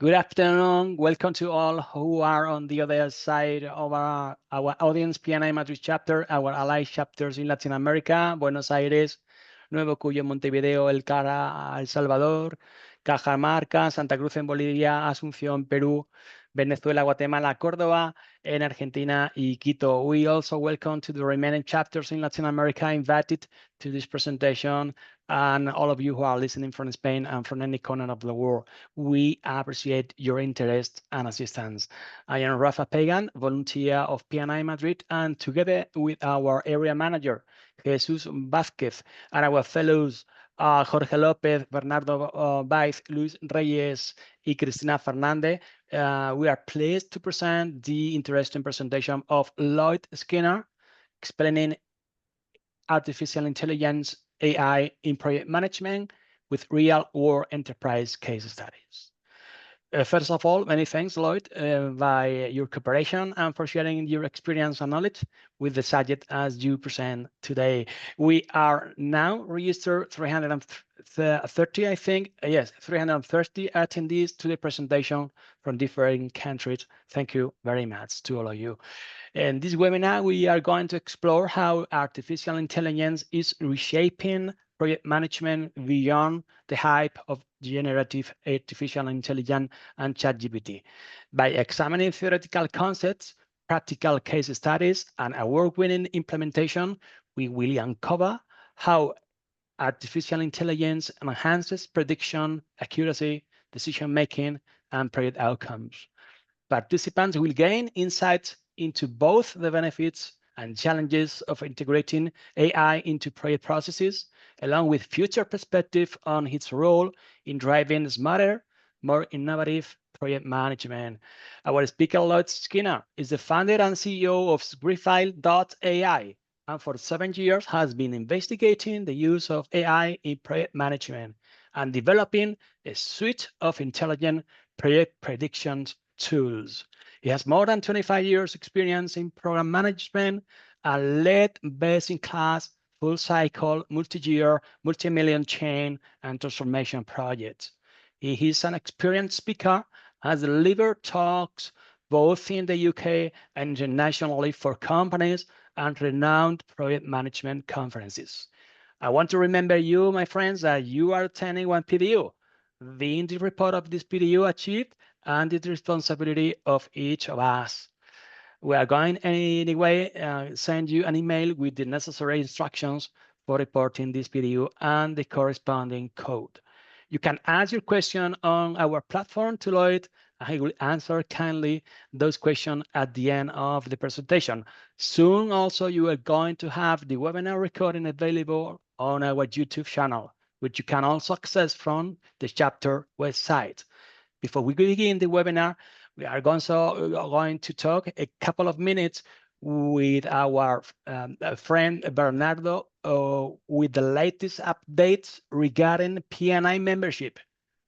Good afternoon. Welcome to all who are on the other side of our audience, PNI Madrid chapter, our allied chapters in Latin America, Buenos Aires, Nuevo Cuyo, Montevideo, El Cara, El Salvador, Cajamarca, Santa Cruz en Bolivia, Asunción, Perú, Venezuela, Guatemala, Córdoba, and Argentina y Quito. We also welcome to the remaining chapters in Latin America invited to this presentation, and all of you who are listening from Spain and from any corner of the world. We appreciate your interest and assistance. I am Rafa Pagan, volunteer of PNI Madrid, and together with our area manager, Jesus Vázquez, and our fellows, Jorge López, Bernardo Baiz, Luis Reyes, y Cristina Fernández, we are pleased to present the interesting presentation of Lloyd Skinner, explaining artificial intelligence, AI in project management with real-world enterprise case studies. First of all, many thanks, Lloyd, by your cooperation and for sharing your experience and knowledge with the subject as you present today. We are now registered 330, I think. Yes, 330 attendees to the presentation from different countries. Thank you very much to all of you. In this webinar, we are going to explore how artificial intelligence is reshaping project management beyond the hype of generative artificial intelligence and ChatGPT. By examining theoretical concepts, practical case studies, and award-winning implementation, we will uncover how artificial intelligence enhances prediction, accuracy, decision-making, and project outcomes. Participants will gain insights into both the benefits and challenges of integrating AI into project processes, along with future perspective on its role in driving smarter, more innovative project management. Our speaker, Lloyd Skinner, is the founder and CEO of Grifile.ai, and for 7 years has been investigating the use of AI in project management and developing a suite of intelligent project prediction tools. He has more than 25 years experience in program management and led best-in-class full cycle, multi-year, multi-million chain and transformation projects. He is an experienced speaker, has delivered talks both in the UK and internationally for companies and renowned project management conferences. I want to remember you, my friends, that you are attending one PDU. The indie report of this PDU achieved and the responsibility of each of us. We are going anyway send you an email with the necessary instructions for reporting this video and the corresponding code. You can ask your question on our platform to Lloyd, and he will answer kindly those questions at the end of the presentation. Soon also you are going to have the webinar recording available on our YouTube channel, which you can also access from the chapter website. Before we begin the webinar, we are also going to talk a couple of minutes with our friend Bernardo with the latest updates regarding PNI membership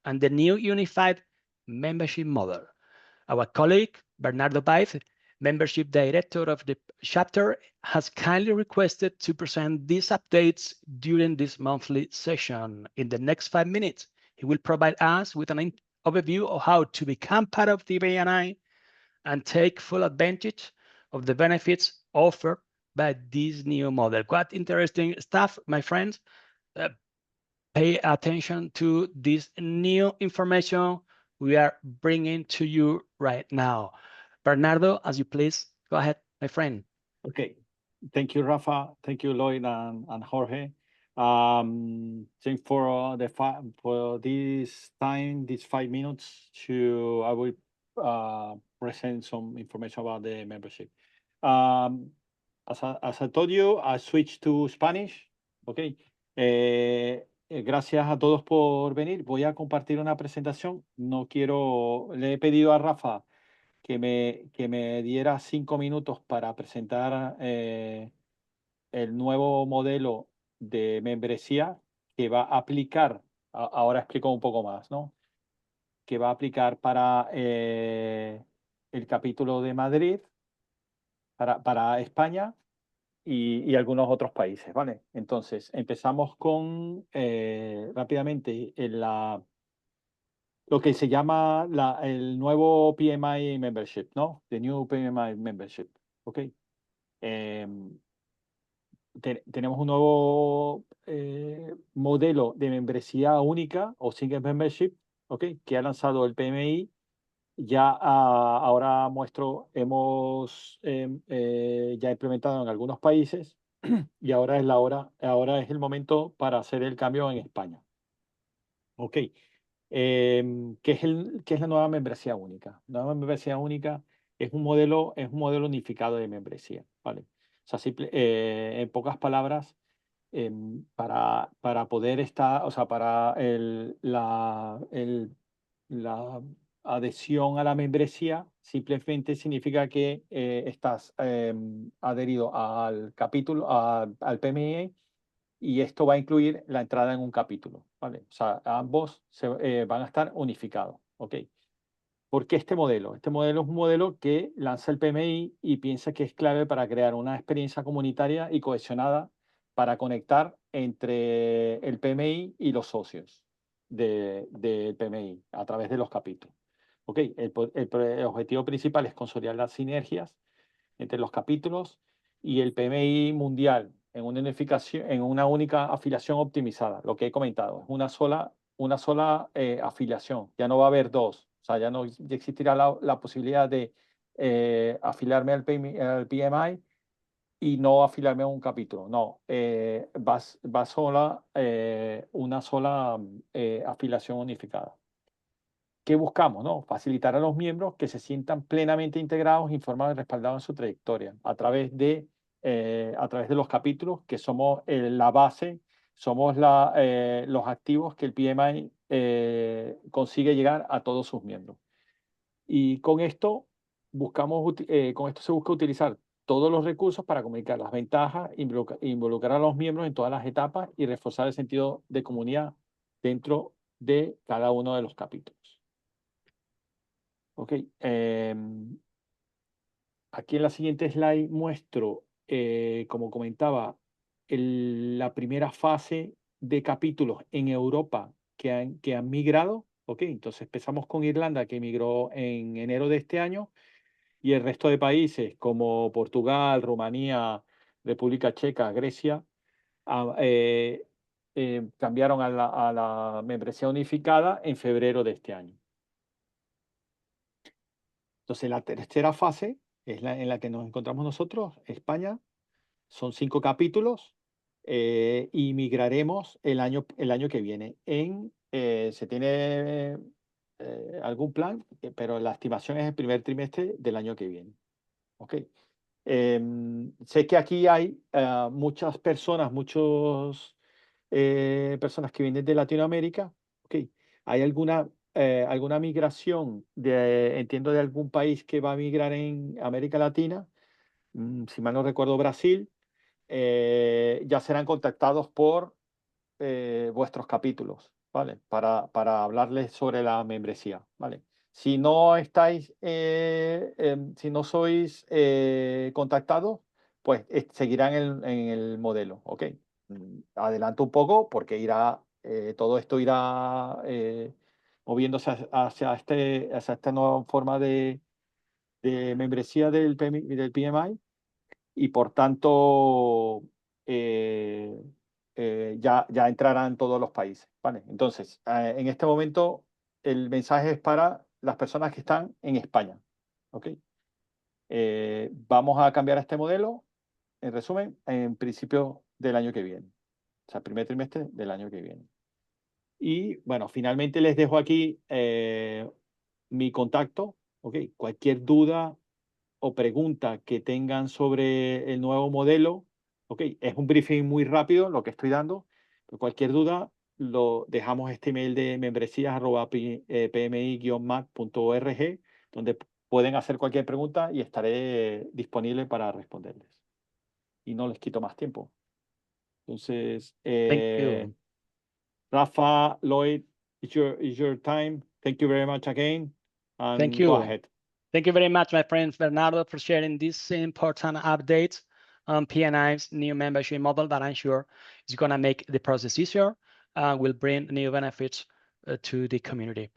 and the new unified membership model. Our colleague, Bernardo Baiz, membership director of the chapter, has kindly requested to present these updates during this monthly session. In the next 5 minutes, he will provide us with an overview of how to become part of the PNI and take full advantage of the benefits offered by this new model. Quite interesting stuff, my friends. Pay attention to this new information we are bringing to you right now. Bernardo, as you please, go ahead, my friend. Okay, thank you, Rafa. Thank you, Lloyd and Jorge. Thanks for this time, these 5 minutes I will present some information about the membership. As I told you, I switched to Spanish. Okay. Gracias a todos por venir. Voy a compartir una presentación. Le he pedido a Rafa que me diera 5 minutos para presentar el nuevo modelo de membresía que va a aplicar, ahora explico un poco más, ¿no? Que va a aplicar para el capítulo de Madrid, para España y algunos otros países, ¿vale? Entonces, empezamos con rápidamente lo que se llama el nuevo PMI Membership, ¿no? The New PMI Membership, ¿ok? Tenemos un nuevo modelo de membresía única o single membership, ¿ok? Que ha lanzado el PMI. Ya ahora hemos ya implementado en algunos países y ahora es el momento para hacer el cambio en España. ¿Ok? ¿Qué es la nueva membresía única? La nueva membresía única es un modelo unificado de membresía, ¿vale? O sea, en pocas palabras, para poder estar, o sea, para la adhesión a la membresía, simplemente significa que estás adherido al capítulo, al PMI, y esto va a incluir la entrada en un capítulo, ¿vale? O sea, ambos van a estar unificados, ¿ok? ¿Por qué este modelo? Este modelo es un modelo que lanza el PMI y piensa que es clave para crear una experiencia comunitaria y cohesionada para conectar entre el PMI y los socios del PMI a través de los capítulos. ¿Ok? El objetivo principal es consolidar las sinergias entre los capítulos y el PMI mundial en una unificación, en una única afiliación optimizada, lo que he comentado, es una sola afiliación, ya no va a haber dos, o sea, ya existirá la posibilidad de afiliarme al PMI y no afiliarme a un capítulo, no, va sola, una sola afiliación unificada. ¿Qué buscamos? ¿No? Facilitar a los miembros que se sientan plenamente integrados, informados y respaldados en su trayectoria a través de los capítulos, que somos la base, somos los activos que el PMI consigue llegar a todos sus miembros. Y con esto con esto se busca utilizar todos los recursos para comunicar las ventajas, involucrar a los miembros en todas las etapas y reforzar el sentido de comunidad dentro de cada uno de los capítulos. Ok, aquí en la siguiente slide muestro, como comentaba, la primera fase de capítulos en Europa que han migrado. Ok, entonces empezamos con Irlanda, que migró en enero de este año, y el resto de países como Portugal, Rumanía, República Checa, Grecia, cambiaron a la membresía unificada en febrero de este año. Entonces, la tercera fase es en la que nos encontramos nosotros, España. Son 5 capítulos y migraremos el año que viene. Se tiene algún plan, pero la estimación es el primer trimestre del año que viene. ¿Ok? Sé que aquí hay muchas personas, personas que vienen de Latinoamérica. ¿Ok? ¿Hay alguna migración entiendo, de algún país que va a migrar en América Latina? Si mal no recuerdo, Brasil. Ya serán contactados por vuestros capítulos, ¿vale? Para hablarles sobre la membresía, ¿vale? Si no estáis, si no sois contactados, pues seguirán en el modelo, ¿ok? Adelanto un poco porque todo esto irá moviéndose hacia esta nueva forma de membresía del PMI, y por tanto ya entrarán todos los países, ¿vale? Entonces, en este momento el mensaje es para las personas que están en España, ¿ok? Vamos a cambiar este modelo, en resumen, en principio del año que viene, o sea, primer trimestre del año que viene. Y bueno, finalmente les dejo aquí mi contacto, ¿ok? Cualquier duda o pregunta que tengan sobre el nuevo modelo, ok, es un briefing muy rápido lo que estoy dando, pero cualquier duda lo dejamos este email de membresías@pmi-mac.org, donde pueden hacer cualquier pregunta y estaré disponible para responderles. Y no les quito más tiempo. Entonces, Thank you. Rafa, Lloyd, it's your time. Thank you very much again, Thank and go you. ahead. Thank you very much, my friend Bernardo, for sharing this important update on PNI's new membership model that I'm sure is going to make the process easier and will bring new benefits to the community.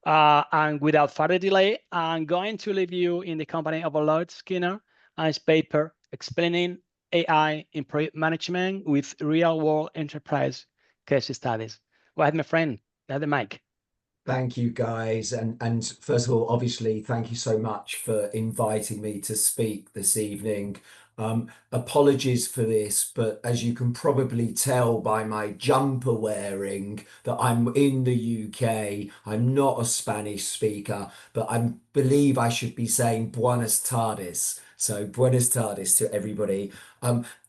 And without further delay, I'm going to leave you in the company of Lloyd Skinner and his paper explaining AI in project management with real-world enterprise case studies. Go ahead, my friend. You have the mic. Thank you, guys. And first of all, obviously, thank you so much for inviting me to speak this evening. Apologies for this, but as you can probably tell by my jumper wearing that I'm in the UK. I'm not a Spanish speaker, but I believe I should be saying Buenas tardes. So Buenas tardes to everybody.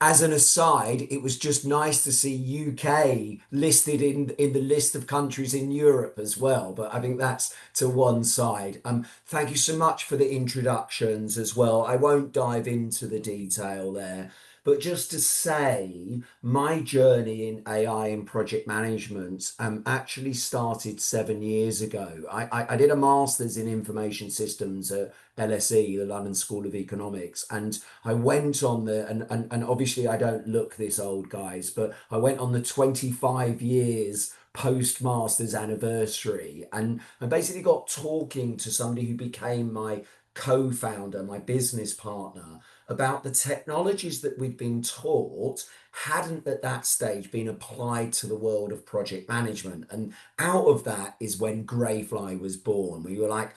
As an aside, it was just nice to see UK listed in the list of countries in Europe as well. But I think that's to one side. Thank you so much for the introductions as well. I won't dive into the detail there. But just to say, my journey in AI and project management actually started 7 years ago. I did a master's in information systems at LSE, the London School of Economics, and I went on and obviously I don't look this old, guys, but I went on the 25 years post-master's anniversary, and I basically got talking to somebody who became my co-founder, my business partner, about the technologies that we'd been taught hadn't at that stage been applied to the world of project management. And out of that is when Greyfly was born. We were like,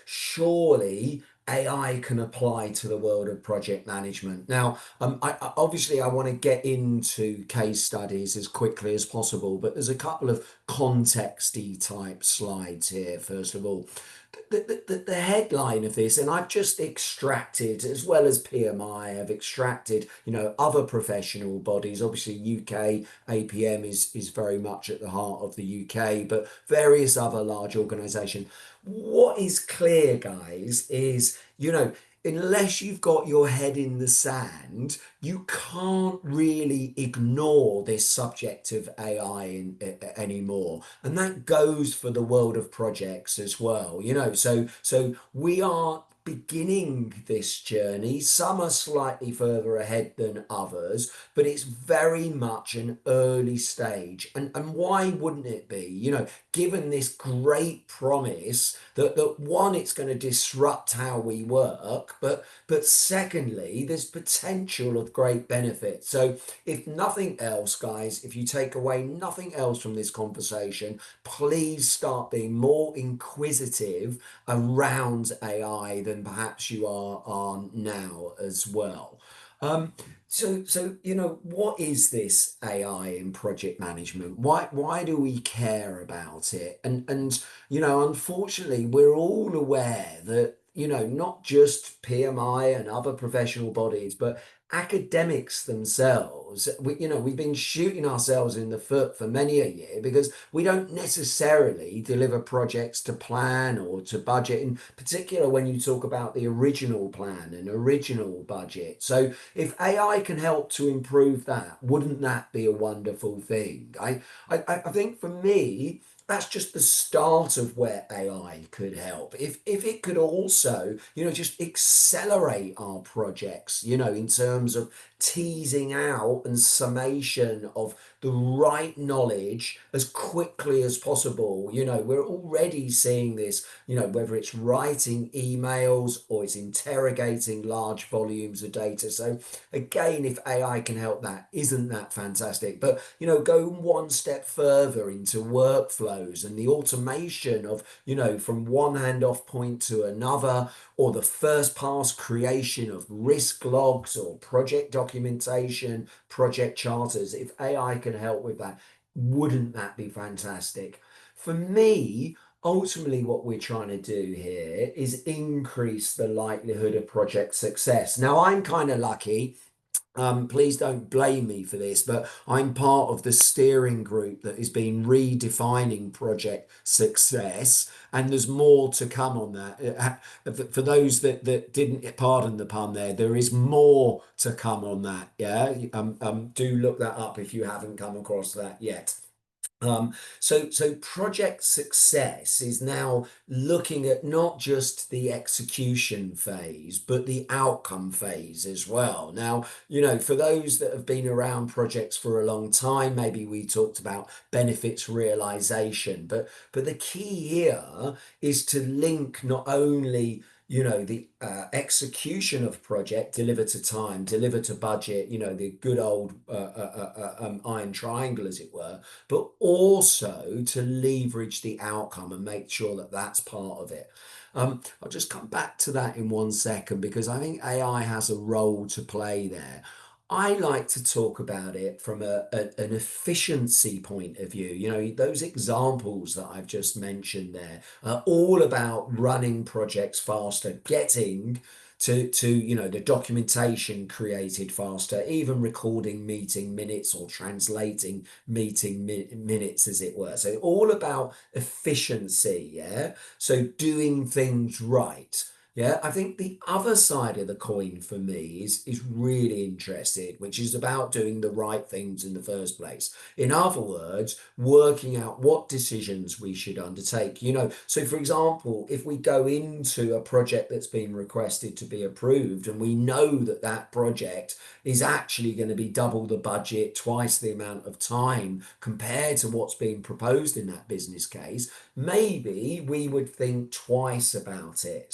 surely AI can apply to the world of project management. Now, obviously, I want to get into case studies as quickly as possible, but there's a couple of contexty type slides here, first of all. The headline of this, and I've just extracted, as well as PMI, I've extracted, other professional bodies. Obviously, UK APM is very much at the heart of the UK, but various other large organisations. What is clear, guys, is, unless you've got your head in the sand, you can't really ignore this subject of AI anymore. And that goes for the world of projects as well. So we are beginning this journey. Some are slightly further ahead than others, but it's very much an early stage. And why wouldn't it be? Given this great promise that one, it's going to disrupt how we work, but secondly, there's potential of great benefit. So if nothing else, guys, if you take away nothing else from this conversation, please start being more inquisitive around AI than perhaps you are now as well. So what is this AI in project management? Why do we care about it? And unfortunately, we're all aware that not just PMI and other professional bodies, but academics themselves, we've been shooting ourselves in the foot for many a year because we don't necessarily deliver projects to plan or to budget, in particular when you talk about the original plan and original budget. So if AI can help to improve that, wouldn't that be a wonderful thing? I think for me, that's just the start of where AI could help. If it could also, just accelerate our projects, in terms of teasing out and summation of the right knowledge as quickly as possible. We're already seeing this, whether it's writing emails or it's interrogating large volumes of data. So again, if AI can help that, isn't that fantastic? But, go one step further into workflows and the automation of, from one handoff point to another, or the first pass creation of risk logs or project documentation, project charters. If AI can help with that, wouldn't that be fantastic? For me, ultimately, what we're trying to do here is increase the likelihood of project success. Now, I'm kind of lucky. Please don't blame me for this, but I'm part of the steering group that has been redefining project success, and there's more to come on that. For those that didn't, pardon the pun there is more to come on that. Yeah, do look that up if you haven't come across that yet. So project success is now looking at not just the execution phase, but the outcome phase as well. Now, for those that have been around projects for a long time, maybe we talked about benefits realization, but the key here is to link not only the execution of project, deliver to time, deliver to budget, the good old iron triangle, as it were, but also to leverage the outcome and make sure that that's part of it. I'll just come back to that in 1 second because I think AI has a role to play there. I like to talk about it from an efficiency point of view. Those examples that I've just mentioned there are all about running projects faster, getting to the documentation created faster, even recording meeting minutes or translating meeting minutes, as it were. So all about efficiency, yeah? So doing things right. Yeah, I think the other side of the coin for me is really interested, which is about doing the right things in the first place. In other words, working out what decisions we should undertake. So for example, if we go into a project that's been requested to be approved and we know that that project is actually going to be double the budget, twice the amount of time compared to what's being proposed in that business case, maybe we would think twice about it.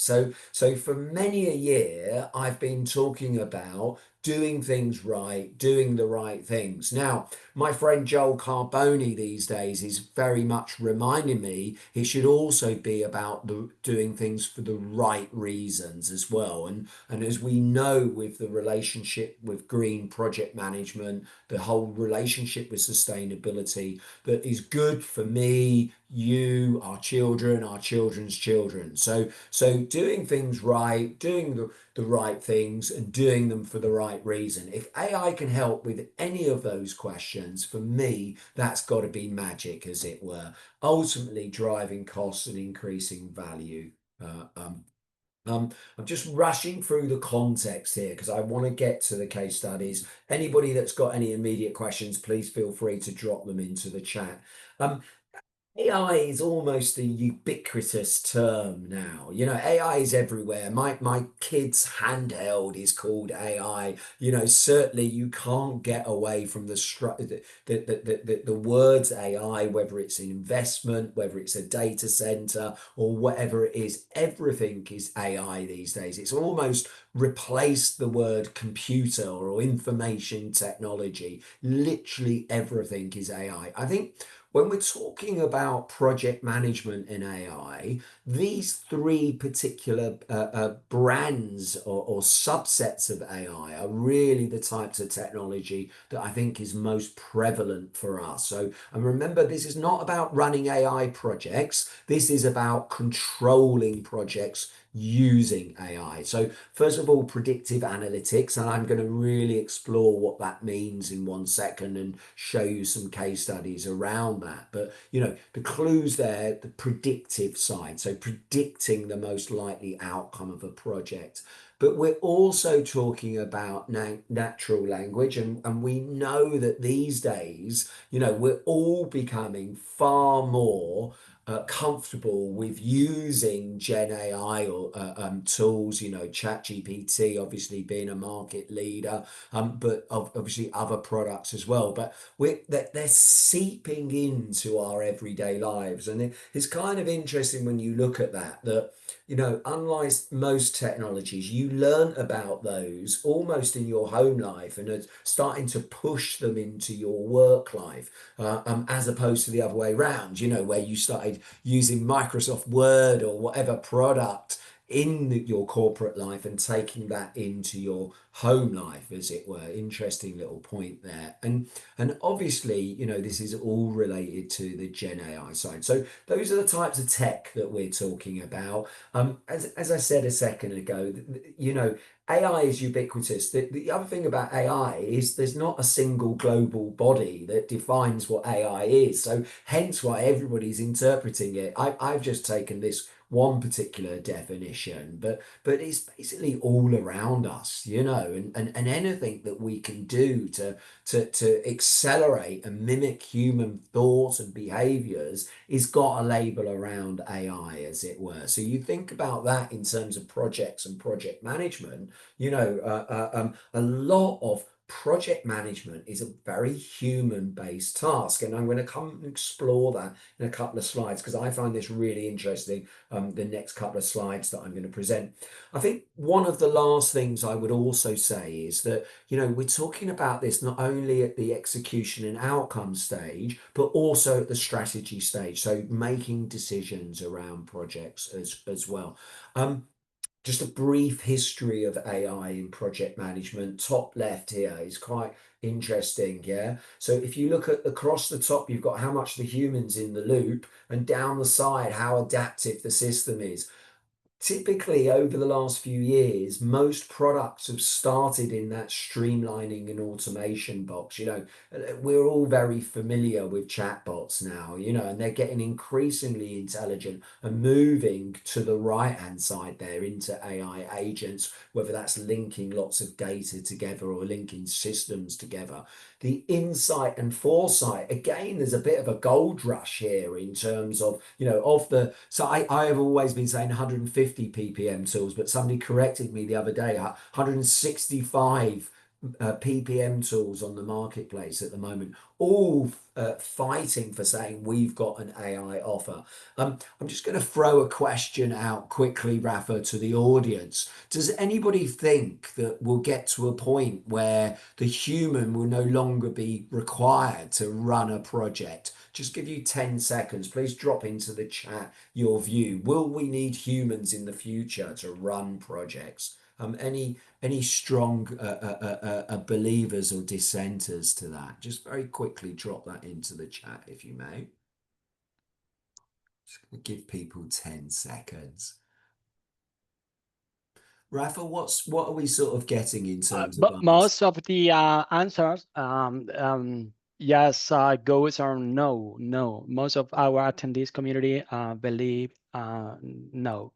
So for many a year, I've been talking about doing things right, doing the right things. Now, my friend Joel Carboni these days is very much reminding me it should also be about doing things for the right reasons as well. And as we know, with the relationship with green project management, the whole relationship with sustainability, that is good for me, you, our children, our children's children. So doing things right, doing the right things and doing them for the right reason. If AI can help with any of those questions, for me, that's got to be magic, as it were, ultimately driving costs and increasing value. I'm just rushing through the context here because I want to get to the case studies. Anybody that's got any immediate questions, please feel free to drop them into the chat. AI is almost a ubiquitous term now. AI is everywhere. My kid's handheld is called AI. Certainly you can't get away from the words AI, whether it's an investment, whether it's a data center, or whatever it is. Everything is AI these days. It's almost replaced the word computer or information technology. Literally everything is AI. I think when we're talking about project management in AI, these three particular brands or subsets of AI are really the types of technology that I think is most prevalent for us. So, and remember, this is not about running AI projects. This is about controlling projects using AI. So first of all, predictive analytics, and I'm going to really explore what that means in 1 second and show you some case studies around that. But the clues there, the predictive side, so predicting the most likely outcome of a project. But we're also talking about natural language, and we know that these days, we're all becoming far more comfortable with using GenAI or tools, ChatGPT obviously being a market leader, but obviously other products as well. But they're seeping into our everyday lives. And it's kind of interesting when you look at that, unlike most technologies, you learn about those almost in your home life and are starting to push them into your work life, as opposed to the other way around, where you started using Microsoft Word or whatever product in your corporate life and taking that into your home life, as it were. Interesting little point there. And obviously, this is all related to the Gen AI side. So those are the types of tech that we're talking about. As I said a second ago, AI is ubiquitous. The other thing about AI is there's not a single global body that defines what AI is. So hence why everybody's interpreting it. I've just taken this one particular definition, but it's basically all around us, you know, and anything that we can do to accelerate and mimic human thought and behaviors is got a label around AI, as it were. So you think about that in terms of projects and project management, you know, a lot of project management is a very human-based task, and I'm going to come and explore that in a couple of slides because I find this really interesting. The next couple of slides that I'm going to present. I think one of the last things I would also say is that, you know, we're talking about this not only at the execution and outcome stage, but also at the strategy stage. So making decisions around projects as well. Just a brief history of AI in project management. Top left here is quite interesting, yeah? So if you look at across the top, you've got how much the human's in the loop, and down the side, how adaptive the system is. Typically, over the last few years, most products have started in that streamlining and automation box. You know, we're all very familiar with chatbots now, you know, and they're getting increasingly intelligent and moving to the right-hand side there into AI agents, whether that's linking lots of data together or linking systems together. The insight and foresight, again, there's a bit of a gold rush here in terms of, you know, so I have always been saying 150 ppm tools, but somebody corrected me the other day, 165 ppm tools on the marketplace at the moment, all fighting for saying we've got an AI offer. I'm just going to throw a question out quickly, Rafa, to the audience. Does anybody think that we'll get to a point where the human will no longer be required to run a project? Just give you 10 seconds. Please drop into the chat your view. Will we need humans in the future to run projects? Any strong believers or dissenters to that? Just very quickly drop that into the chat if you may. Just going to give people 10 seconds. Rafa, what are we sort of getting in terms but of most of the answers, yes, goes or no. Most of our attendees community believe no.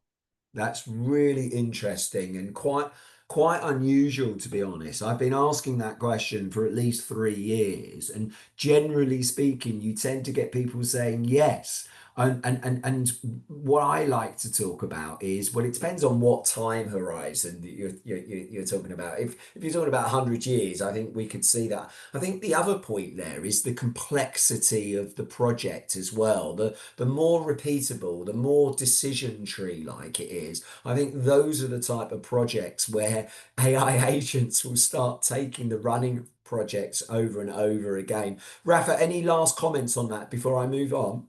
That's really interesting and quite unusual, to be honest. I've been asking that question for at least 3 years, and generally speaking, you tend to get people saying yes. And what I like to talk about is, well, it depends on what time horizon that you're talking about. If you're talking about 100 years, I think we could see that. I think the other point there is the complexity of the project as well. The more repeatable, the more decision tree like it is. I think those are the type of projects where AI agents will start taking the running projects over and over again. Rafa, any last comments on that before I move on?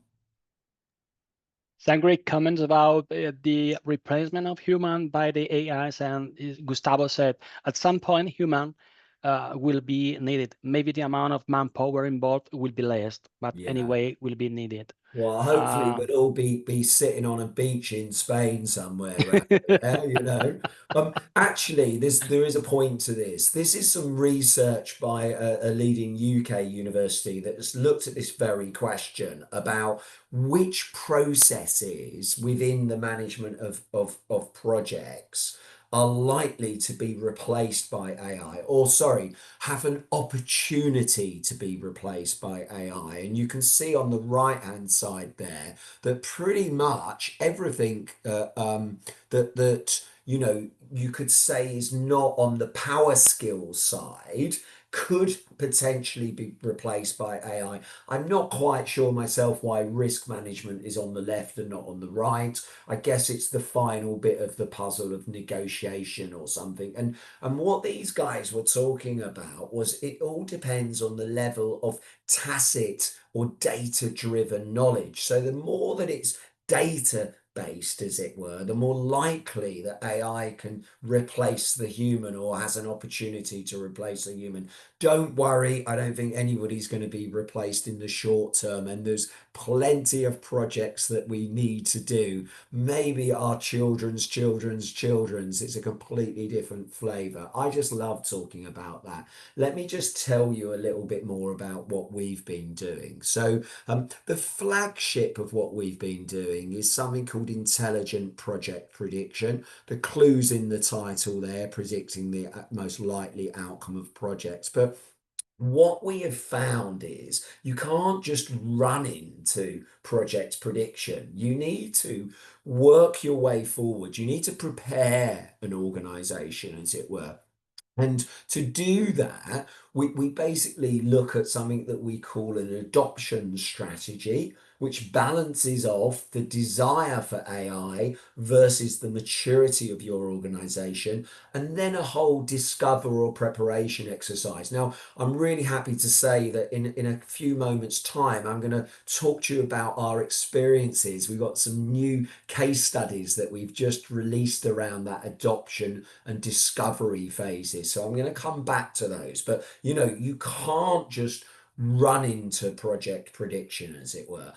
Some great comments about the replacement of human by the AIs, and Gustavo said at some point human will be needed. Maybe the amount of manpower involved will be less, but anyway will be needed. Well, hopefully we'll all be sitting on a beach in Spain somewhere, Rafa, yeah, you know. Actually, there is a point to this. This is some research by a leading UK university that has looked at this very question about which processes within the management of projects are likely to be replaced by AI, or sorry, have an opportunity to be replaced by AI. And you can see on the right-hand side there that pretty much everything that you know you could say is not on the power skills side could potentially be replaced by AI. I'm not quite sure myself why risk management is on the left and not on the right. I guess it's the final bit of the puzzle of negotiation or something. And what these guys were talking about was it all depends on the level of tacit or data-driven knowledge. So the more that it's data based, as it were, the more likely that AI can replace the human or has an opportunity to replace a human. Don't worry, I don't think anybody's going to be replaced in the short term, and there's plenty of projects that we need to do. Maybe our children's it's a completely different flavor. I just love talking about that. Let me just tell you a little bit more about what we've been doing. So the flagship of what we've been doing is something called called intelligent project prediction. The clue's in the title there, predicting the most likely outcome of projects. But what we have found is you can't just run into project prediction. You need to work your way forward. You need to prepare an organization, as it were. And to do that, we basically look at something that we call an adoption strategy, which balances off the desire for AI versus the maturity of your organization, and then a whole discover or preparation exercise. Now, I'm really happy to say that in a few moments' time, I'm going to talk to you about our experiences. We've got some new case studies that we've just released around that adoption and discovery phases. So I'm going to come back to those. But you can't just run into project prediction, as it were.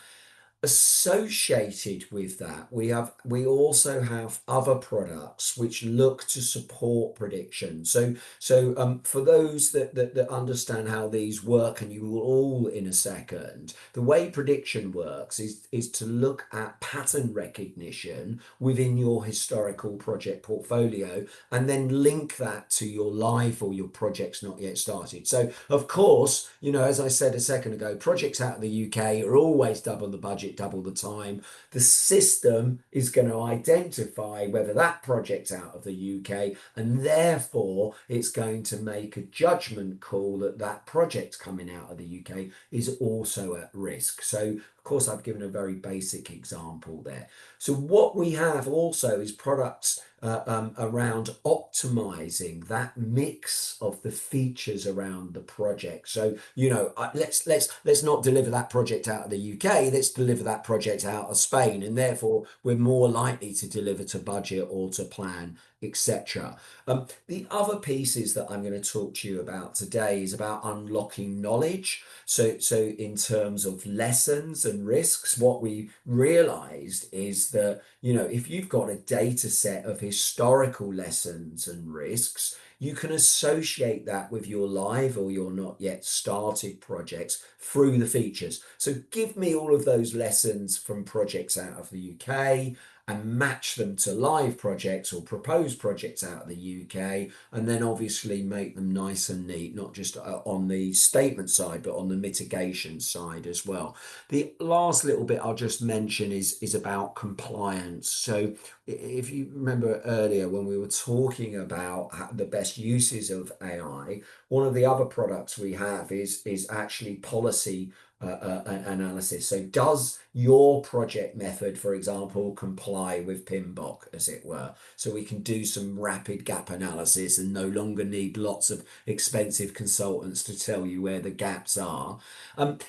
Associated with that, we also have other products which look to support prediction. So for those that understand how these work, and you will all in a second, the way prediction works is to look at pattern recognition within your historical project portfolio and then link that to your live or your projects not yet started. So of course, as I said a second ago, projects out of the UK are always double the budget, double the time. The system is going to identify whether that project's out of the UK, and therefore it's going to make a judgment call that that project coming out of the UK is also at risk. So of course, I've given a very basic example there. So what we have also is products around optimizing that mix of the features around the project. So let's not deliver that project out of the UK. Let's deliver that project out of Spain, and therefore we're more likely to deliver to budget or to plan, etc. The other pieces that I'm going to talk to you about today is about unlocking knowledge. So in terms of lessons and risks, what we realized is that, if you've got a data set of historical lessons and risks, you can associate that with your live or your not yet started projects through the features. So give me all of those lessons from projects out of the UK and match them to live projects or proposed projects out of the UK, and then obviously make them nice and neat, not just on the statement side, but on the mitigation side as well. The last little bit I'll just mention is about compliance. So if you remember earlier when we were talking about the best uses of AI, one of the other products we have is actually policy analysis. So does your project method, for example, comply with PMBOK, as it were? So we can do some rapid gap analysis and no longer need lots of expensive consultants to tell you where the gaps are.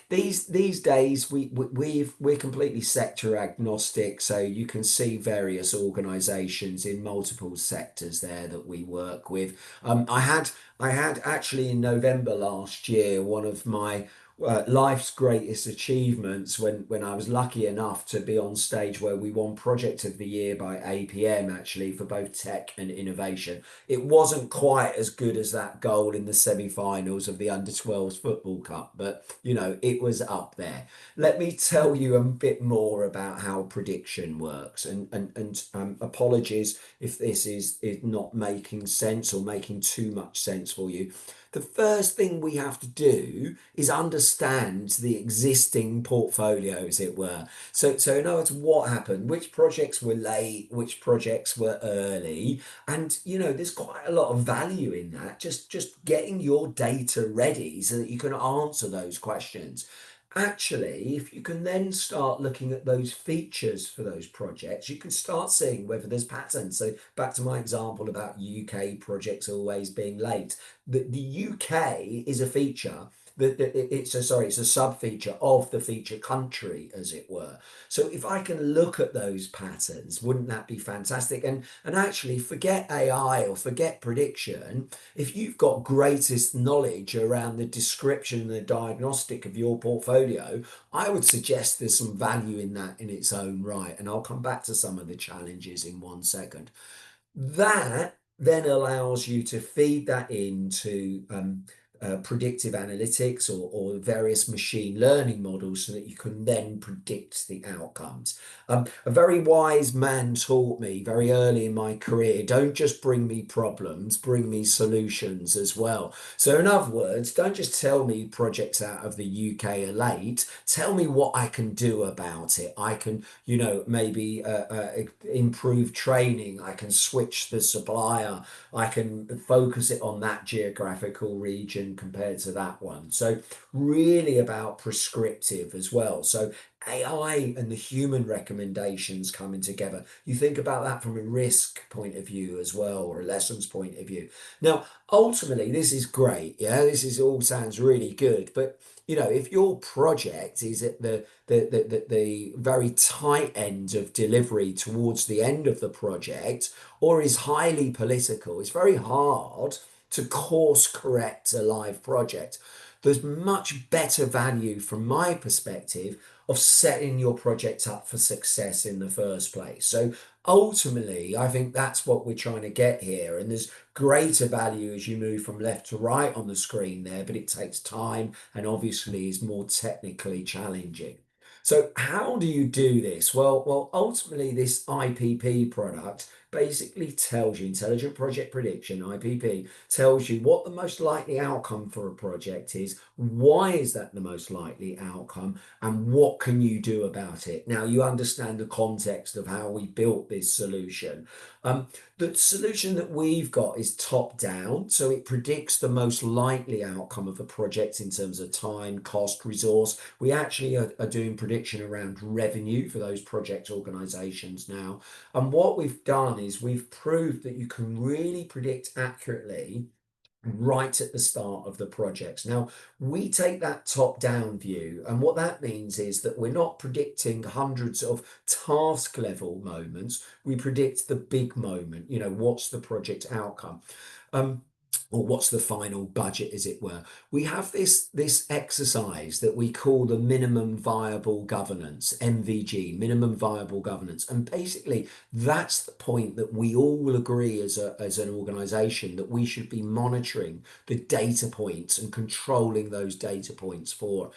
These days we're completely sector agnostic, so you can see various organizations in multiple sectors there that we work with. I had actually in November last year one of my life's greatest achievements when I was lucky enough to be on stage where we won Project of the Year by APM, actually, for both tech and innovation. It wasn't quite as good as that goal in the semi-finals of the Under-12s Football Cup, but it was up there. Let me tell you a bit more about how prediction works, and apologies if this is not making sense or making too much sense for you. The first thing we have to do is understand the existing portfolio, as it were. So in other words, what happened, which projects were late, which projects were early, and there's quite a lot of value in that. Just getting your data ready so that you can answer those questions. Actually, if you can then start looking at those features for those projects, you can start seeing whether there's patterns. So back to my example about UK projects always being late. The UK is a feature. It's a sub feature of the feature country, as it were. So if I can look at those patterns, wouldn't that be fantastic? And actually forget AI or forget prediction. If you've got greatest knowledge around the description and the diagnostic of your portfolio, I would suggest there's some value in that in its own right. And I'll come back to some of the challenges in 1 second. That then allows you to feed that into predictive analytics or various machine learning models so that you can then predict the outcomes. A very wise man taught me very early in my career, don't just bring me problems, bring me solutions as well. So in other words, don't just tell me projects out of the UK are late, tell me what I can do about it. I can, maybe improve training, I can switch the supplier, I can focus it on that geographical region compared to that one. So really about prescriptive as well. So AI and the human recommendations coming together. You think about that from a risk point of view as well, or a lessons point of view. Now, ultimately, this is great. Yeah, all sounds really good. But if your project is at the very tight end of delivery towards the end of the project, or is highly political, it's very hard to course correct a live project. There's much better value from my perspective of setting your project up for success in the first place. So ultimately, I think that's what we're trying to get here. And there's greater value as you move from left to right on the screen there, but it takes time and obviously is more technically challenging. So how do you do this? Well, ultimately, this IPP product basically tells you, Intelligent Project Prediction, IPP, tells you what the most likely outcome for a project is, why is that the most likely outcome, and what can you do about it? Now, you understand the context of how we built this solution. The solution that we've got is top down, so it predicts the most likely outcome of a project in terms of time, cost, resource. We actually are doing prediction around revenue for those project organizations now. And what we've done is we've proved that you can really predict accurately right at the start of the projects. Now, we take that top-down view, and what that means is that we're not predicting hundreds of task level moments. We predict the big moment, what's the project outcome? Or what's the final budget, as it were. We have this exercise that we call the minimum viable governance, MVG, minimum viable governance. And basically, that's the point that we all agree as an organization that we should be monitoring the data points and controlling those data points for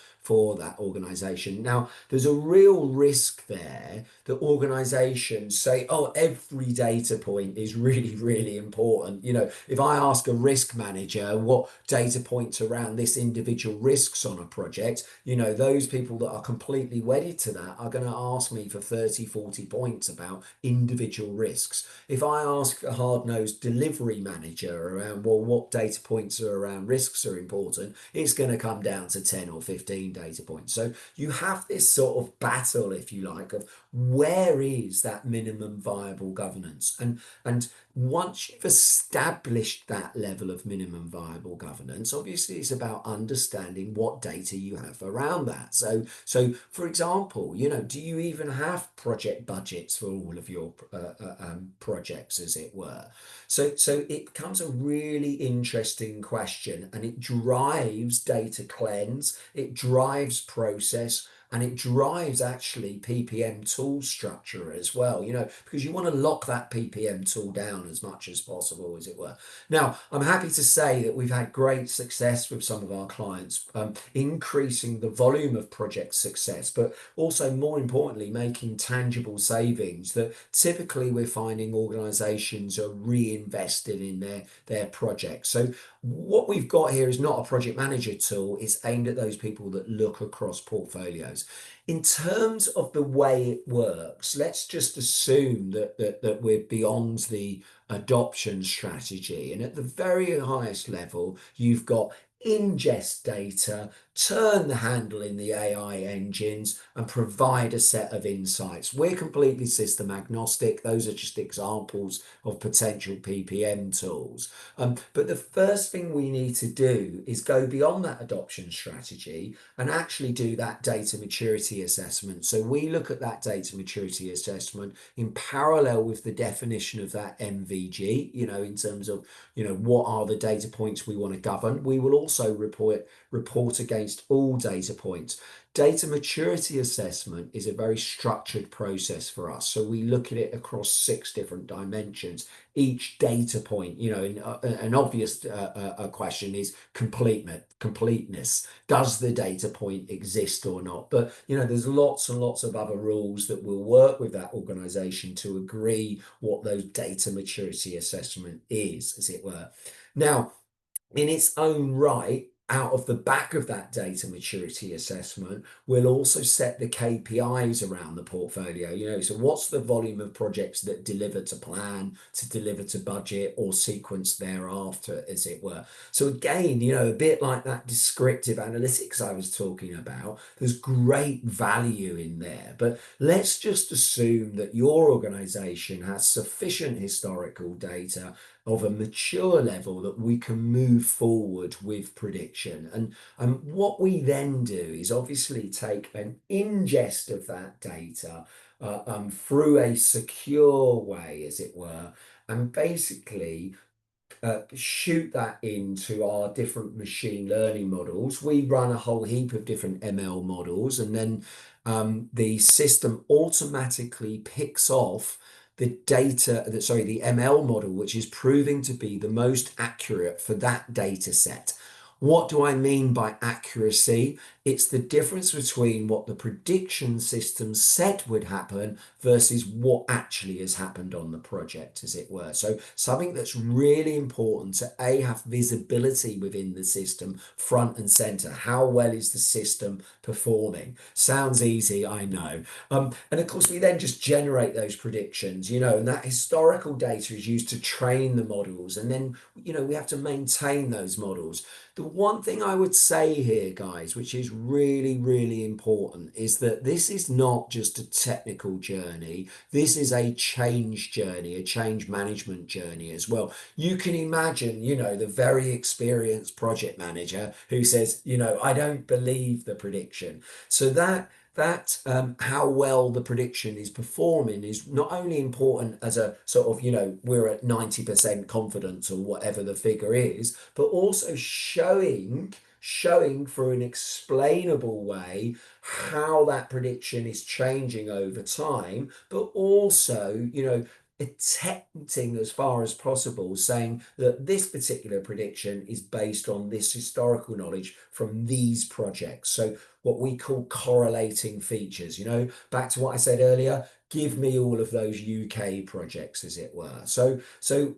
that organization. Now, there's a real risk there that organizations say, oh, every data point is really, really important. If I ask a risk manager what data points around this individual risks on a project, those people that are completely wedded to that are going to ask me for 30, 40 points about individual risks. If I ask a hard-nosed delivery manager around, well, what data points are around risks are important, it's going to come down to 10 or 15 data points. So you have this sort of battle, if you like, of where is that minimum viable governance? And once you've established that level of minimum viable governance, obviously it's about understanding what data you have around that. So for example, do you even have project budgets for all of your projects, as it were? So it becomes a really interesting question, and it drives data cleanse, it drives process, and it drives actually PPM tool structure as well, because you want to lock that PPM tool down as much as possible, as it were. Now, I'm happy to say that we've had great success with some of our clients, increasing the volume of project success, but also more importantly, making tangible savings that typically we're finding organizations are reinvested in their projects. So what we've got here is not a project manager tool. It's aimed at those people that look across portfolios. In terms of the way it works, let's just assume that we're beyond the adoption strategy. And at the very highest level, you've got ingest data, turn the handle in the AI engines, and provide a set of insights. We're completely system agnostic. Those are just examples of potential PPM tools. But the first thing we need to do is go beyond that adoption strategy and actually do that data maturity assessment. So we look at that data maturity assessment in parallel with the definition of that MVG, in terms of, what are the data points we want to govern. We will also report against against all data points. Data maturity assessment is a very structured process for us. So we look at it across 6 different dimensions. Each data point, an obvious question is completeness. Does the data point exist or not? But, there's lots and lots of other rules that will work with that organization to agree what those data maturity assessment is, as it were. Now, in its own right, out of the back of that data maturity assessment, we'll also set the KPIs around the portfolio. So what's the volume of projects that deliver to plan, to deliver to budget, or sequence thereafter, as it were. So again, a bit like that descriptive analytics I was talking about, there's great value in there. But let's just assume that your organization has sufficient historical data of a mature level that we can move forward with prediction. And what we then do is obviously take an ingest of that data through a secure way, as it were, and basically shoot that into our different machine learning models. We run a whole heap of different ML models, and then the system automatically picks off the the ML model, which is proving to be the most accurate for that data set. What do I mean by accuracy? It's the difference between what the prediction system said would happen versus what actually has happened on the project, as it were. So something that's really important to have visibility within the system, front and center. How well is the system performing? Sounds easy, I know. And of course, we then just generate those predictions, and that historical data is used to train the models. And then, we have to maintain those models. The one thing I would say here, guys, which is really, really important, is that this is not just a technical journey. This is a change journey, a change management journey as well. You can imagine, the very experienced project manager who says, I don't believe the prediction. So that how well the prediction is performing is not only important as a sort of, we're at 90% confidence or whatever the figure is, but also showing through an explainable way how that prediction is changing over time, but also, attempting as far as possible, saying that this particular prediction is based on this historical knowledge from these projects. So what we call correlating features, back to what I said earlier, give me all of those UK projects, as it were. So,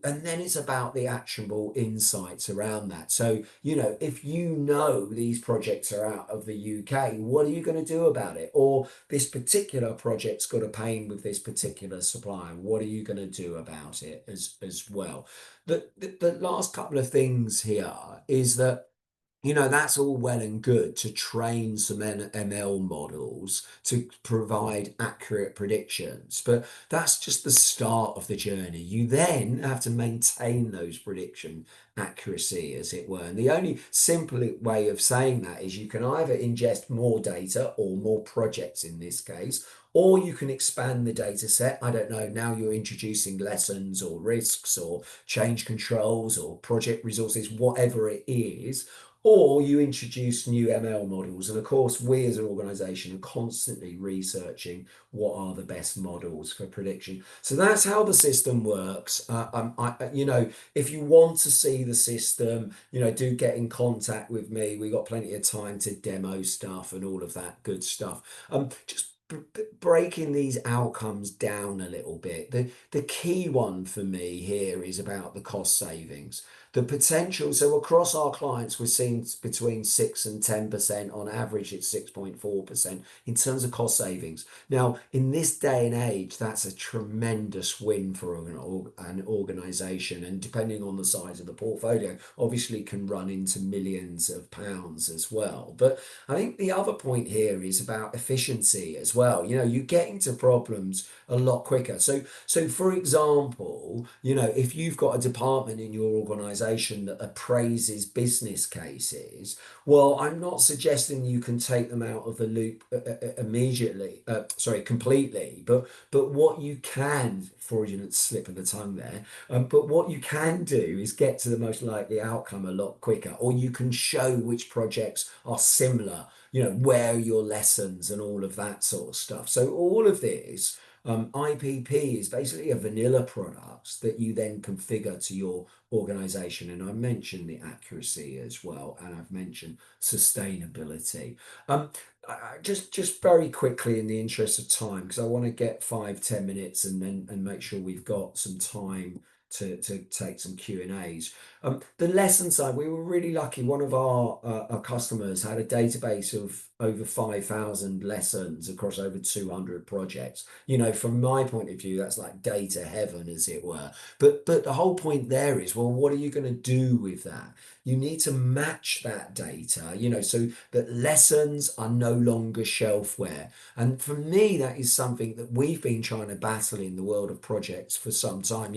and then it's about the actionable insights around that. So, if these projects are out of the UK, what are you going to do about it? Or this particular project's got a pain with this particular supplier, what are you going to do about it as well? The last couple of things here is that that's all well and good to train some ML models to provide accurate predictions, but that's just the start of the journey. You then have to maintain those prediction accuracy, as it were. And the only simple way of saying that is you can either ingest more data or more projects in this case, or you can expand the data set. I don't know, now you're introducing lessons or risks or change controls or project resources, whatever it is. Or you introduce new ML models. And of course, we as an organization are constantly researching what are the best models for prediction. So that's how the system works. If you want to see the system, do get in contact with me. We got plenty of time to demo stuff and all of that good stuff. Just breaking these outcomes down a little bit. The key one for me here is about the cost savings. The potential, so across our clients, we're seeing between 6 and 10%. On average, it's 6.4% in terms of cost savings. Now, in this day and age, that's a tremendous win for an organization. And depending on the size of the portfolio, obviously can run into millions of pounds as well. But I think the other point here is about efficiency as well. You get into problems a lot quicker. So for example, if you've got a department in your organization organization that appraises business cases, well, I'm not suggesting you can take them out of the loop immediately, completely, but what you can, fraudulent slip of the tongue there, but what you can do is get to the most likely outcome a lot quicker, or you can show which projects are similar, where are your lessons and all of that sort of stuff. So all of this, IPP is basically a vanilla product that you then configure to your organization. And I mentioned the accuracy as well, and I've mentioned sustainability. Just very quickly, in the interest of time, because I want to get 5-10 minutes and make sure we've got some time to take some Q&As. The lesson side, we were really lucky. One of our customers had a database of over 5,000 lessons across over 200 projects. From my point of view, that's like data heaven, as it were. But the whole point there is, well, what are you going to do with that? You need to match that data, so that lessons are no longer shelfware. And for me, that is something that we've been trying to battle in the world of projects for some time.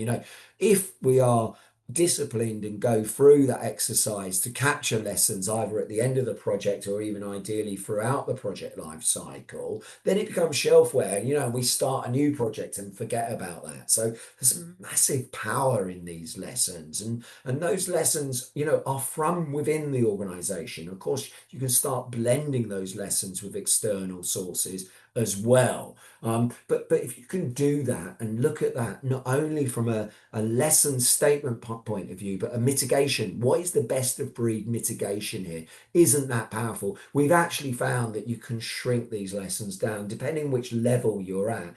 If we are disciplined and go through that exercise to capture lessons either at the end of the project or even ideally throughout the project life cycle, then it becomes shelfware, and we start a new project and forget about that. So there's massive power in these lessons, and those lessons, are from within the organization. Of course, you can start blending those lessons with external sources as well. But if you can do that and look at that not only from a lesson statement point of view, but a mitigation, what is the best of breed mitigation here? Isn't that powerful? We've actually found that you can shrink these lessons down depending which level you're at.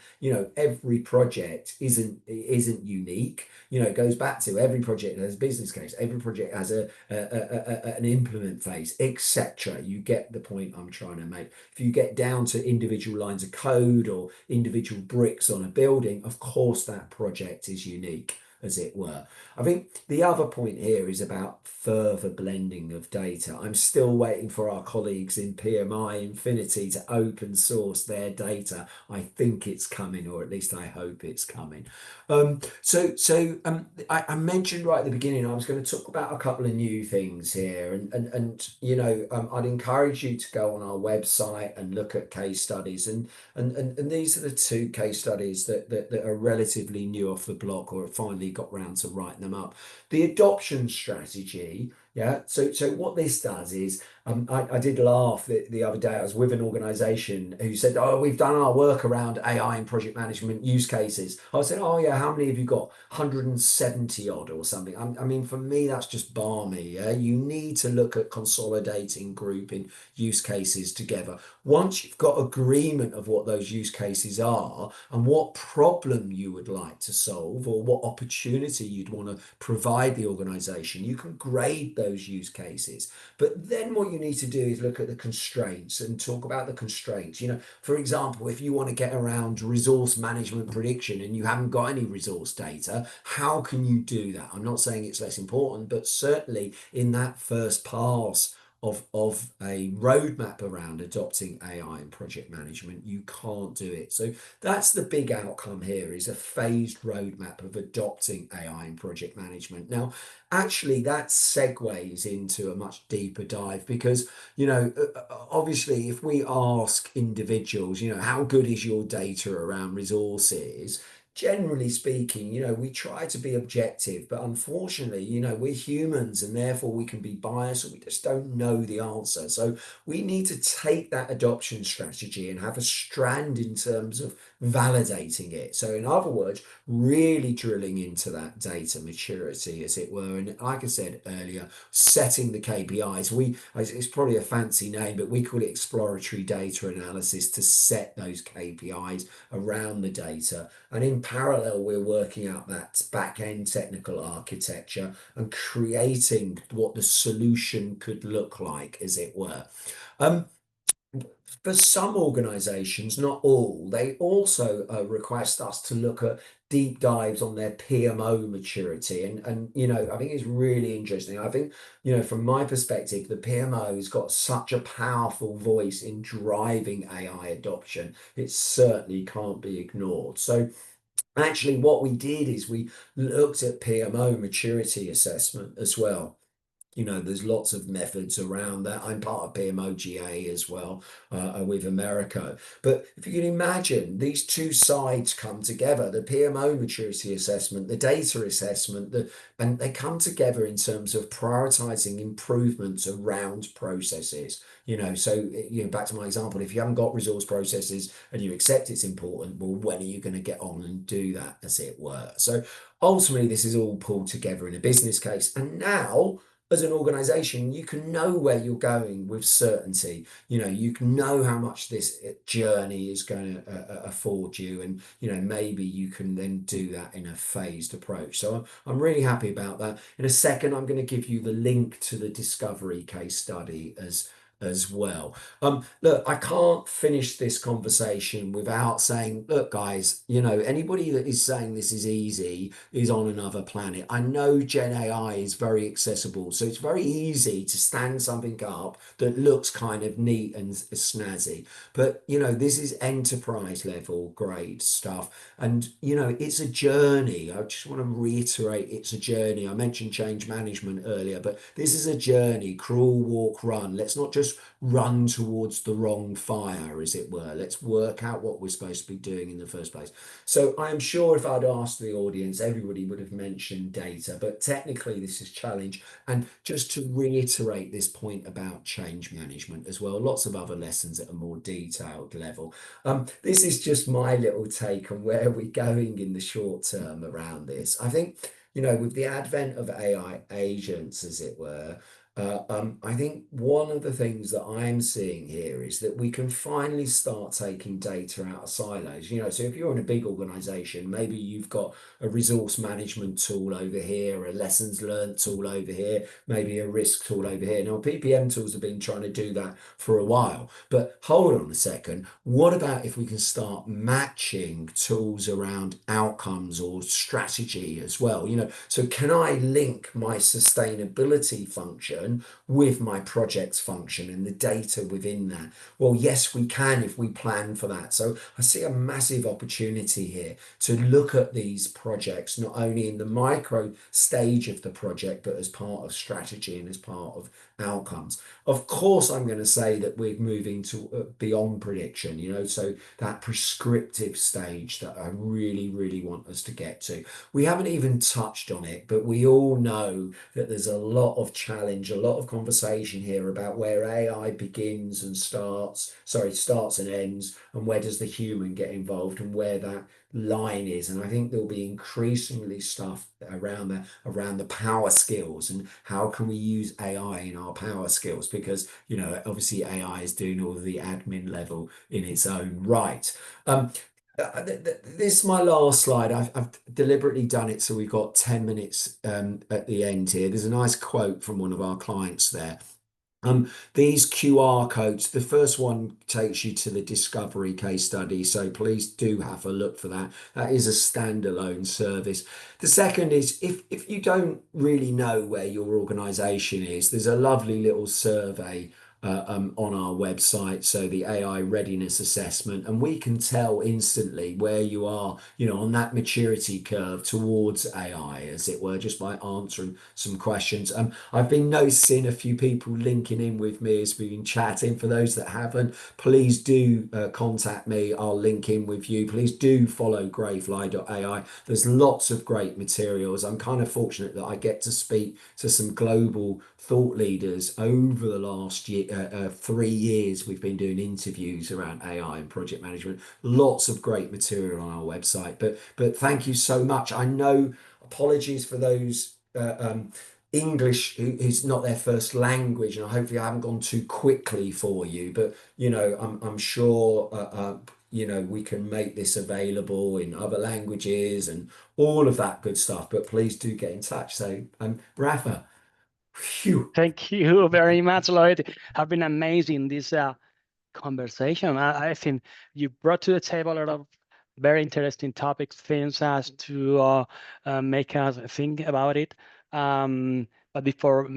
Every project isn't unique. It goes back to every project has a business case, every project has an implement phase, etc. You get the point I'm trying to make. If you get down to individual lines of code or individual bricks on a building, of course that project is unique, as it were. I think the other point here is about further blending of data. I'm still waiting for our colleagues in PMI Infinity to open source their data. I think it's coming, or at least I hope it's coming. I mentioned right at the beginning I was going to talk about a couple of new things here, and I'd encourage you to go on our website and look at case studies, and these are the two case studies that are relatively new off the block or have finally got round to writing them up. The adoption strategy. Yeah. So what this does is, I did laugh the other day. I was with an organization who said, "Oh, we've done our work around AI and project management use cases." I said, "Oh yeah, how many have you got?" 170 odd or something. I mean, for me, that's just balmy. Yeah. You need to look at consolidating, grouping use cases together. Once you've got agreement of what those use cases are and what problem you would like to solve or what opportunity you'd want to provide the organization, you can grade those use cases. But then what you need to do is look at the constraints and talk about the constraints. For example, if you want to get around resource management prediction and you haven't got any resource data, how can you do that? I'm not saying it's less important, but certainly in that first pass of a roadmap around adopting AI in project management, you can't do it. So that's the big outcome here, is a phased roadmap of adopting AI in project management. Now, actually, that segues into a much deeper dive because, obviously, if we ask individuals, how good is your data around resources? Generally speaking, we try to be objective, but unfortunately, we're humans and therefore we can be biased and we just don't know the answer. So we need to take that adoption strategy and have a strand in terms of validating it. So in other words, really drilling into that data maturity, as it were. And like I said earlier, setting the KPIs. It's probably a fancy name, but we call it exploratory data analysis, to set those KPIs around the data. And in parallel, we're working out that back-end technical architecture and creating what the solution could look like, as it were. For some organizations, not all, they also request us to look at deep dives on their PMO maturity. And I think it's really interesting. I think, from my perspective, the PMO has got such a powerful voice in driving AI adoption. It certainly can't be ignored. So actually what we did is we looked at PMO maturity assessment as well. You know, there's lots of methods around that. I'm part of PMO-GA as well with America. But if you can imagine, these two sides come together, the PMO maturity assessment, the data assessment, and they come together in terms of prioritizing improvements around processes. You know, so, you know, back to my example, if you haven't got resource processes and you accept it's important, well, when are you going to get on and do that, as it were? So ultimately, this is all pulled together in a business case. And now, as an organization, you can know where you're going with certainty. You know, you can know how much this journey is going to afford you. And, you know, maybe you can then do that in a phased approach. So I'm really happy about that. In a second, I'm going to give you the link to the discovery case study as well. Look, I can't finish this conversation without saying, look, guys, you know, anybody that is saying this is easy is on another planet. I know Gen AI is very accessible, so it's very easy to stand something up that looks kind of neat and snazzy. But, you know, this is enterprise level grade stuff. And, you know, it's a journey. I just want to reiterate, it's a journey. I mentioned change management earlier, but this is a journey, crawl, walk, run. Let's not just run towards the wrong fire, as it were. Let's work out what we're supposed to be doing in the first place. So I'm sure if I'd asked the audience, everybody would have mentioned data, but technically this is challenge. And just to reiterate this point about change management as well, lots of other lessons at a more detailed level. This is just my little take on where we're going in the short term around this. I think, you know, with the advent of AI agents, as it were, I think one of the things that I'm seeing here is that we can finally start taking data out of silos. You know, so if you're in a big organization, maybe you've got a resource management tool over here, a lessons learned tool over here, maybe a risk tool over here. Now, PPM tools have been trying to do that for a while, but hold on a second. What about if we can start matching tools around outcomes or strategy as well? You know, so can I link my sustainability function with my projects function and the data within that? Well, yes, we can if we plan for that. So I see a massive opportunity here to look at these projects, not only in the micro stage of the project, but as part of strategy and as part of outcomes. Of course, I'm going to say that we're moving to beyond prediction, you know, so that prescriptive stage that I really, really want us to get to. We haven't even touched on it, but we all know that there's a lot of challenge, a lot of conversation here about where AI begins and starts and ends, and where does the human get involved and where that line is. And I think there'll be increasingly stuff around the power skills and how can we use AI in our power skills, because, you know, obviously AI is doing all of the admin level in its own right. This is my last slide. I've deliberately done it so we've got 10 minutes at the end here. There's a nice quote from one of our clients there. These QR codes, the first one takes you to the discovery case study, so please do have a look for that. That is a standalone service. The second is, if you don't really know where your organization is, there's a lovely little survey on our website, so the AI readiness assessment, and we can tell instantly where you are, you know, on that maturity curve towards AI, as it were, just by answering some questions. I've been noticing a few people linking in with me as we've been chatting. For those that haven't, please do contact me. I'll link in with you. Please do follow greyfly.ai. There's lots of great materials. I'm kind of fortunate that I get to speak to some global thought leaders over the last year, 3 years. We've been doing interviews around AI and project management. Lots of great material on our website. But thank you so much. I know, apologies for those English is not their first language, and hopefully I haven't gone too quickly for you. But you know, I'm sure you know, we can make this available in other languages and all of that good stuff. But please do get in touch. So Rafa. Phew. Thank you very much, Lloyd. Have been amazing this conversation. I think you brought to the table a lot of very interesting topics, things as to make us think about it. But before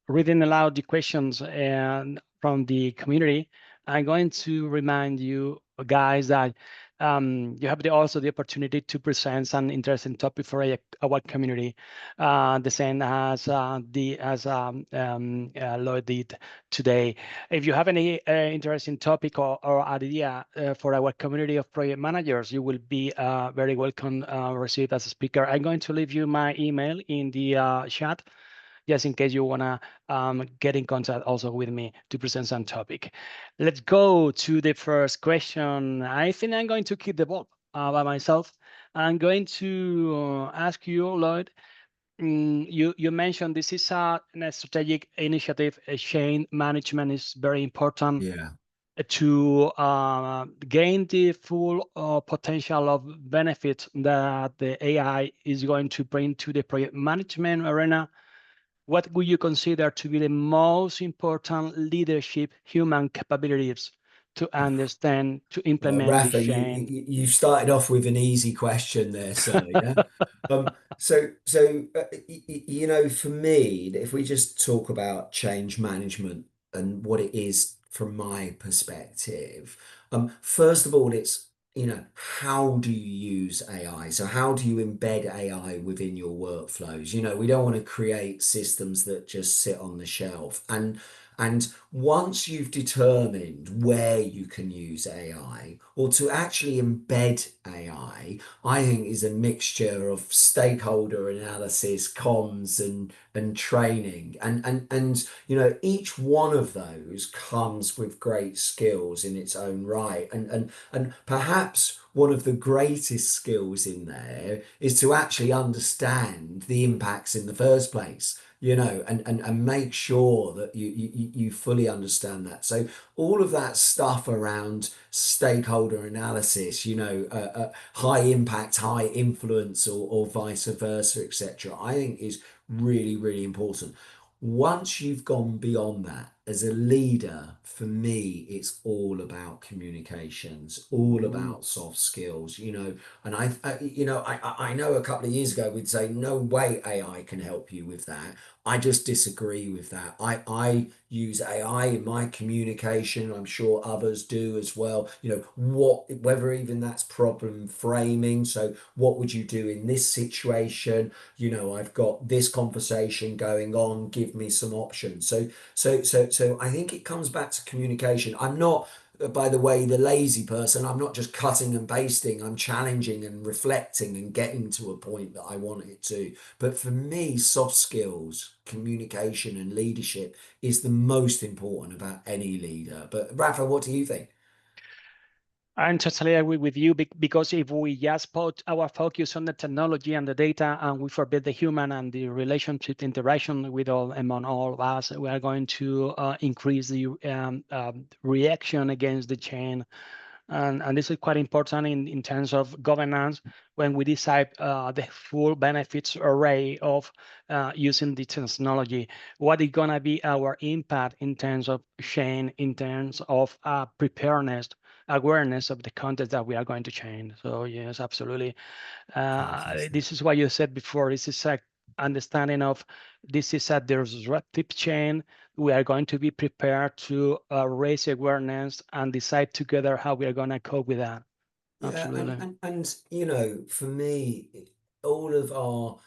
reading aloud the questions from the community, I'm going to remind you guys that you have also the opportunity to present some interesting topic for our community, the same as Lloyd did today. If you have any interesting topic or idea for our community of project managers, you will be very welcome received as a speaker. I'm going to leave you my email in the chat, just in case you want to get in contact also with me to present some topic. Let's go to the first question. I think I'm going to keep the ball by myself. I'm going to ask you, Lloyd, you mentioned this is a strategic initiative. Chain management is very important. Yeah. To gain the full potential of benefits that the AI is going to bring to the project management arena. What would you consider to be the most important leadership human capabilities to understand, to implement this Rafa, chain? you started off with an easy question there, sir. Yeah. You know, for me, if we just talk about change management and what it is from my perspective, first of all, it's, you know, how do you use AI? So how do you embed AI within your workflows? You know, we don't want to create systems that just sit on the shelf. And once you've determined where you can use AI, or to actually embed AI, I think is a mixture of stakeholder analysis, comms, and training. And you know, each one of those comes with great skills in its own right. And perhaps one of the greatest skills in there is to actually understand the impacts in the first place, you know, and make sure that you fully understand that. So all of that stuff around stakeholder analysis, you know, high impact, high influence, or vice versa, etc., I think is really, really important. Once you've gone beyond that, as a leader, for me, it's all about communications, all about soft skills, you know. And I know a couple of years ago we'd say, no way AI can help you with that. I just disagree with that. I use AI in my communication. I'm sure others do as well. You know, whether even that's problem framing. So what would you do in this situation? You know, I've got this conversation going on. Give me some options. So I think it comes back to communication. I'm not, by the way, the lazy person. I'm not just cutting and pasting. I'm challenging and reflecting and getting to a point that I want it to. But for me, soft skills, communication, and leadership is the most important about any leader. But Rafa, what do you think? I totally agree with you, because if we just put our focus on the technology and the data and we forbid the human and the relationship interaction with among all of us, we are going to increase the reaction against the chain. And this is quite important in terms of governance when we decide the full benefits array of using the technology. What is going to be our impact in terms of chain, in terms of preparedness, awareness of the content that we are going to change. So yes, absolutely. This is what you said before. This is a understanding of this is a disruptive chain. We are going to be prepared to raise awareness and decide together how we are going to cope with that. Absolutely. And you know, for me, all of our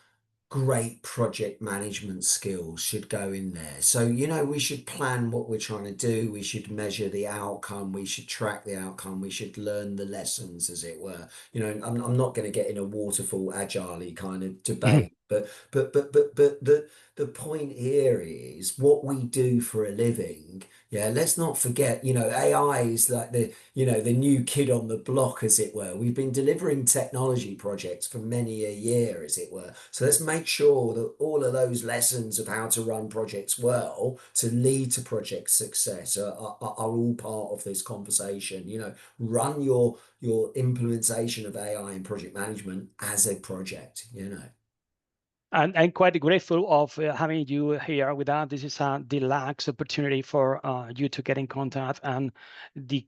great project management skills should go in there. So, you know, we should plan what we're trying to do. We should measure the outcome. We should track the outcome. We should learn the lessons, as it were. You know, I'm not going to get in a waterfall agile kind of debate, but the point here is what we do for a living. Yeah, let's not forget, you know, AI is like the new kid on the block, as it were. We've been delivering technology projects for many a year, as it were. So let's make sure that all of those lessons of how to run projects well to lead to project success are all part of this conversation. You know, run your implementation of AI in project management as a project, you know. And I'm quite grateful of having you here with us. This is a deluxe opportunity for you to get in contact, and the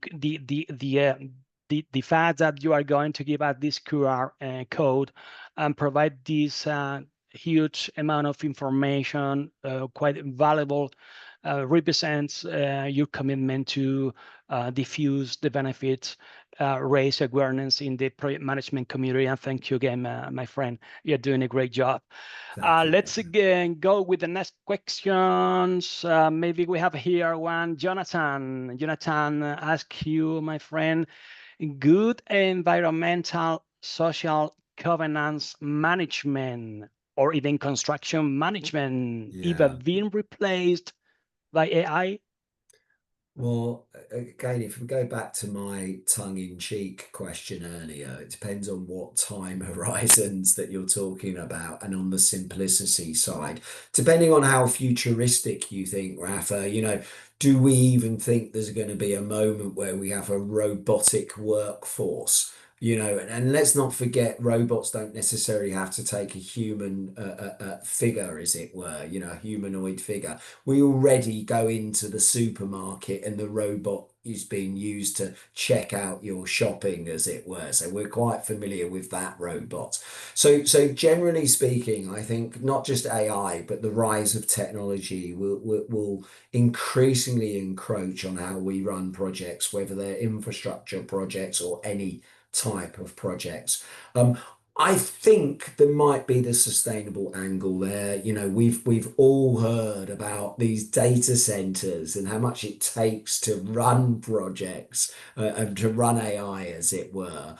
fact that you are going to give us this QR code and provide this huge amount of information, quite valuable represents your commitment to diffuse the benefits, raise awareness in the project management community. And thank you again, my friend. You're doing a great job. Let's again go with the next questions. Maybe we have here one, Jonathan. Jonathan, ask you, my friend, good environmental, social governance management, or even construction management, either being replaced by AI? Well, again, if we go back to my tongue-in-cheek question earlier, it depends on what time horizons that you're talking about and on the simplicity side. Depending on how futuristic you think, Rafa, do we even think there's going to be a moment where we have a robotic workforce? And let's not forget, robots don't necessarily have to take a human figure, as it were, a humanoid figure. We already go into the supermarket and the robot is being used to check out your shopping, as it were. So we're quite familiar with that robot. So generally speaking, I think not just AI, but the rise of technology will increasingly encroach on how we run projects, whether they're infrastructure projects or any type of projects. I think there might be the sustainable angle there. We've all heard about these data centers and how much it takes to run projects and to run AI, as it were.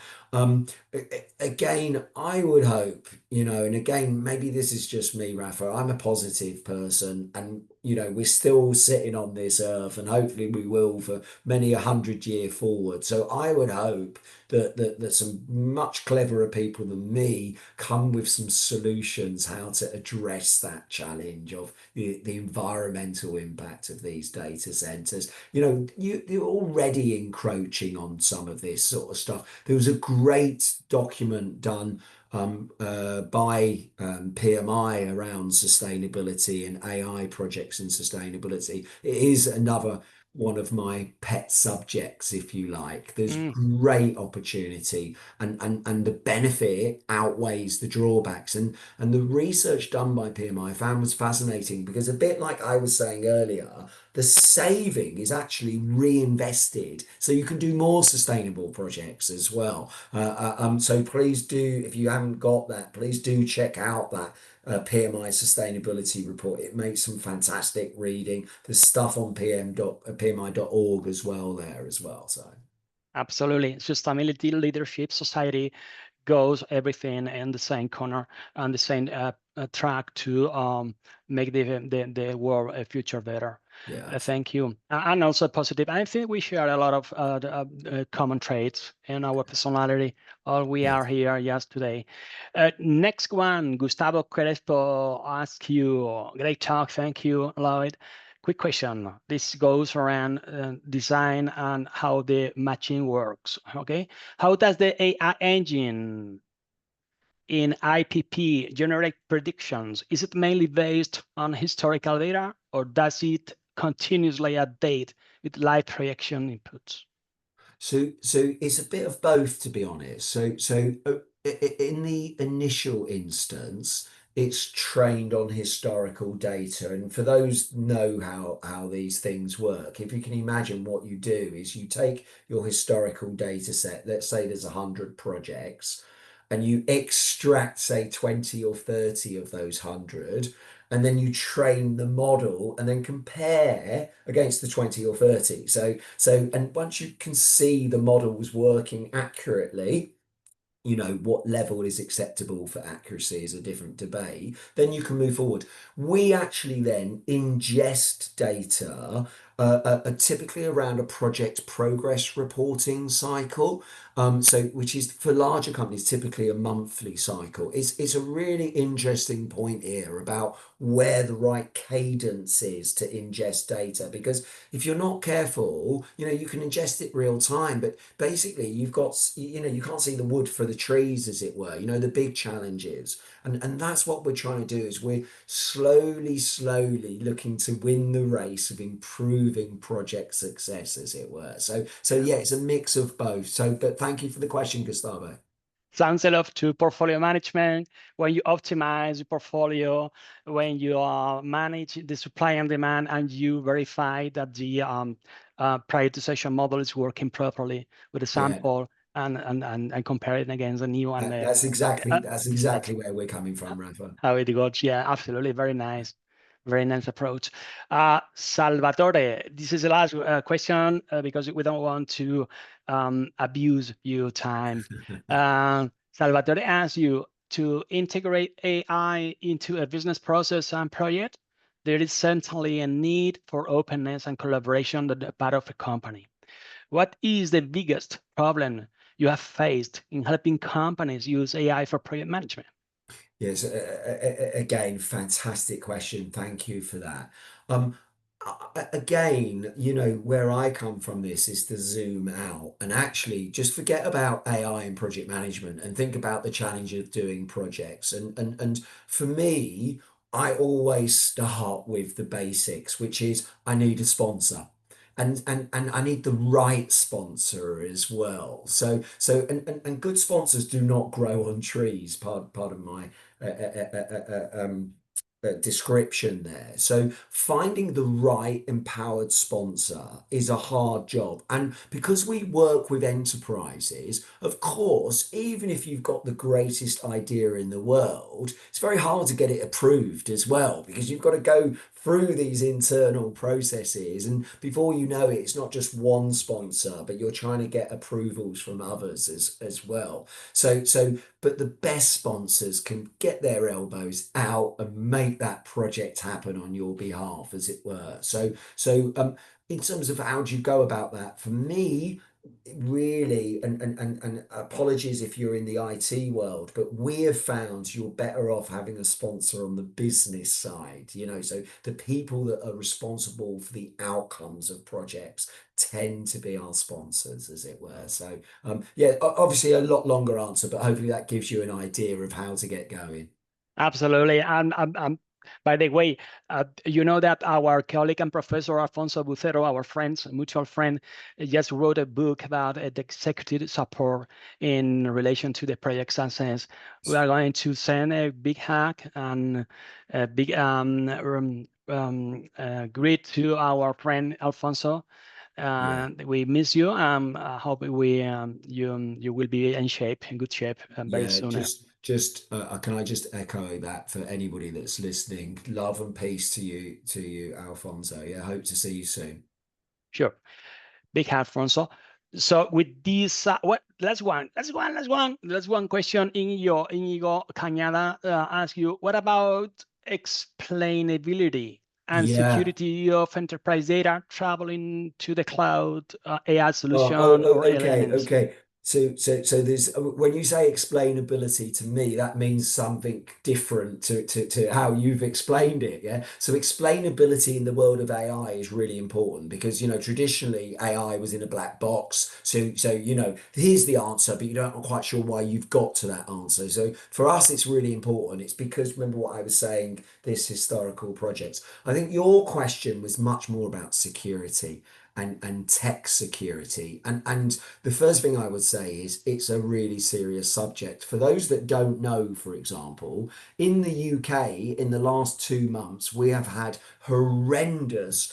Again, I would hope, and again, maybe this is just me, Rafa. I'm a positive person, and we're still sitting on this earth, and hopefully we will for many 100 years forward. So I would hope that some much cleverer people than me come with some solutions how to address that challenge of the environmental impact of these data centers. You're already encroaching on some of this sort of stuff. There was a great document done by PMI around sustainability and AI projects in sustainability. It is another one of my pet subjects, if you like. There's great opportunity and the benefit outweighs the drawbacks. And the research done by PMI I found was fascinating because, a bit like I was saying earlier, the saving is actually reinvested. So you can do more sustainable projects as well. So please do, if you haven't got that, please do check out that PMI sustainability report. It makes some fantastic reading. There's stuff on PMI.org as well there as well. So absolutely, sustainability leadership society goes everything in the same corner and the same track to make the world a future better. Thank you. And also positive. I think we share a lot of common traits in our personality. All we are here just today. Next one, Gustavo Crespo asks you, great talk. Thank you, Lloyd. Quick question. This goes around design and how the matching works. Okay. How does the AI engine in IPP generate predictions? Is it mainly based on historical data, or does it continuously update with live projection inputs? So it's a bit of both, to be honest. So in the initial instance, it's trained on historical data. And for those know how these things work, if you can imagine, what you do is you take your historical data set, let's say there's 100 projects, and you extract, say, 20 or 30 of those 100, and then you train the model and then compare against the 20 or 30. And once you can see the models working accurately, what level is acceptable for accuracy is a different debate, then you can move forward. We actually then ingest data typically around a project progress reporting cycle. Which is, for larger companies, typically a monthly cycle. It's a really interesting point here about where the right cadence is to ingest data, because if you're not careful, you can ingest it real time, but basically you've got, you can't see the wood for the trees, as it were, the big challenges. And that's what we're trying to do, is we're slowly looking to win the race of improving project success, as it were. So yeah, it's a mix of both. But thank you for the question, Gustavo. Sounds a lot to portfolio management, when you optimize your portfolio, when you manage the supply and demand, and you verify that the prioritization model is working properly with the sample, and compare it against the new one. That's exactly where we're coming from, Rafa. How it goes. Yeah, absolutely. Very nice. Very nice approach. Salvatore, this is the last question because we don't want to abuse your time. Salvatore asks you to integrate AI into a business process and project. There is certainly a need for openness and collaboration on the part of a company. What is the biggest problem you have faced in helping companies use AI for project management? Yes, again, fantastic question. Thank you for that. Um, Again, where I come from this is to zoom out and actually just forget about AI and project management and think about the challenge of doing projects. And for me, I always start with the basics, which is I need a sponsor. And I need the right sponsor as well. And good sponsors do not grow on trees. Pardon my description there. So finding the right empowered sponsor is a hard job. And because we work with enterprises, of course, even if you've got the greatest idea in the world, it's very hard to get it approved as well, because you've got to go through these internal processes. And before you know it, it's not just one sponsor, but you're trying to get approvals from others as well. But the best sponsors can get their elbows out and make that project happen on your behalf, as it were. In terms of how do you go about that, for me, really, and apologies if you're in the IT world, but we have found you're better off having a sponsor on the business side, so the people that are responsible for the outcomes of projects tend to be our sponsors, as it were. So yeah, obviously a lot longer answer, but hopefully that gives you an idea of how to get going. Absolutely. And by the way, you know that our colleague and professor Alfonso Bucero, our mutual friend, just wrote a book about the executive support in relation to the project success. We are going to send a big hug and a big greet to our friend Alfonso. We miss you. I hope you will be in good shape very soon. Can I just echo that for anybody that's listening? Love and peace to you, Alfonso. Yeah, hope to see you soon. Sure. Big Alfonso. So with this, last one question. Inigo Cañada asks you, what about explainability and security of enterprise data traveling to the cloud, AI solution or LLMs? Okay. So there's, when you say explainability, to me that means something different to how you've explained it. Yeah. So explainability in the world of AI is really important because traditionally AI was in a black box. So here's the answer, but you don't quite sure why you've got to that answer. So for us, it's really important. It's because, remember what I was saying, this historical projects. I think your question was much more about security and tech security. And the first thing I would say is it's a really serious subject. For those that don't know, for example, in the UK, in the last 2 months, we have had horrendous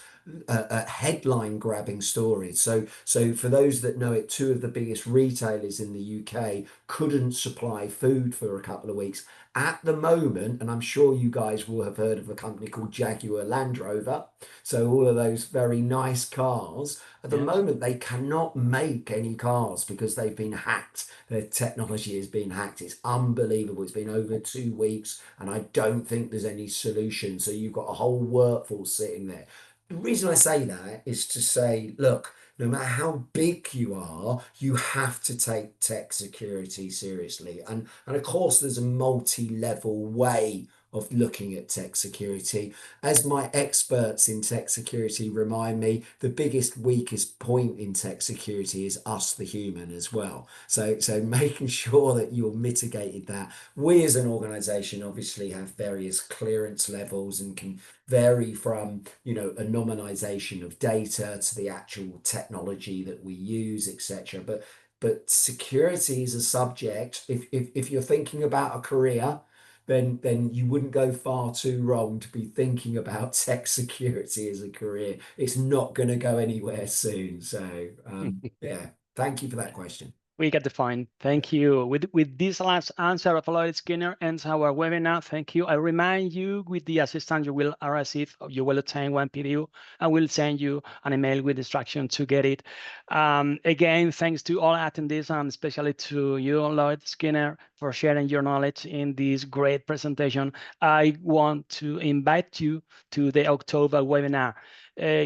headline grabbing stories. So for those that know it, 2 of the biggest retailers in the UK couldn't supply food for a couple of weeks. At the moment, and I'm sure you guys will have heard of a company called Jaguar Land Rover. So all of those very nice cars, at the moment, they cannot make any cars because they've been hacked. Their technology has been hacked. It's unbelievable. It's been over 2 weeks, and I don't think there's any solution. So you've got a whole workforce sitting there. The reason I say that is to say, look, no matter how big you are, you have to take tech security seriously. And of course, there's a multi-level way of looking at tech security. As my experts in tech security remind me, the biggest, weakest point in tech security is us, the human, as well. So making sure that you're mitigated that. We as an organization obviously have various clearance levels and can vary from anonymization of data to the actual technology that we use, etc. But but security is a subject. If you're thinking about a career, then you wouldn't go far too wrong to be thinking about tech security as a career. It's not going to go anywhere soon. So yeah, thank you for that question. We get the point. Thank you. With this last answer of Lloyd Skinner ends our webinar. Thank you. I remind you with the assistant you will receive, you will obtain one PDF and we'll send you an email with instruction to get it. Again, thanks to all attendees and especially to you, Lloyd Skinner, for sharing your knowledge in this great presentation. I want to invite you to the October webinar.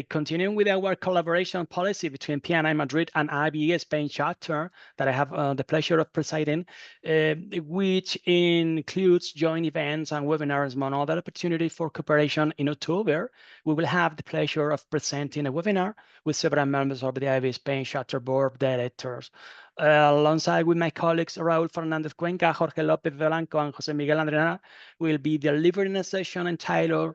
Continuing with our collaboration policy between PNI Madrid and IBE Spain chapter that I have the pleasure of presiding, which includes joint events and webinars, among other opportunities for cooperation. In October, we will have the pleasure of presenting a webinar with several members of the IBE Spain chapter board of directors. Alongside with my colleagues Raúl Fernández Cuenca, Jorge López Velanco, and José Miguel Andrena, we'll be delivering a session entitled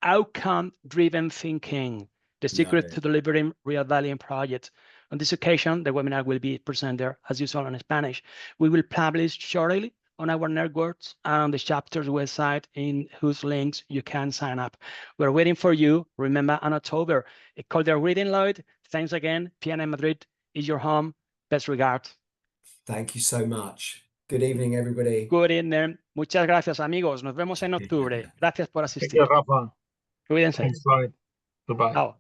Outcome-Driven Thinking, the secret to delivering real value in projects. On this occasion, the webinar will be presented as usual in Spanish. We will publish shortly on our networks and on the chapter's website, in whose links you can sign up. We're waiting for you. Remember, in October, a cordial greeting, Lloyd. Thanks again. PNI Madrid is your home. Best regards. Thank you so much. Good evening, everybody. Good evening. Muchas gracias, amigos. Nos vemos en octubre. Gracias por asistir. Thank you, Rafa. Cuídense. Thanks, Lloyd. Goodbye. Chao.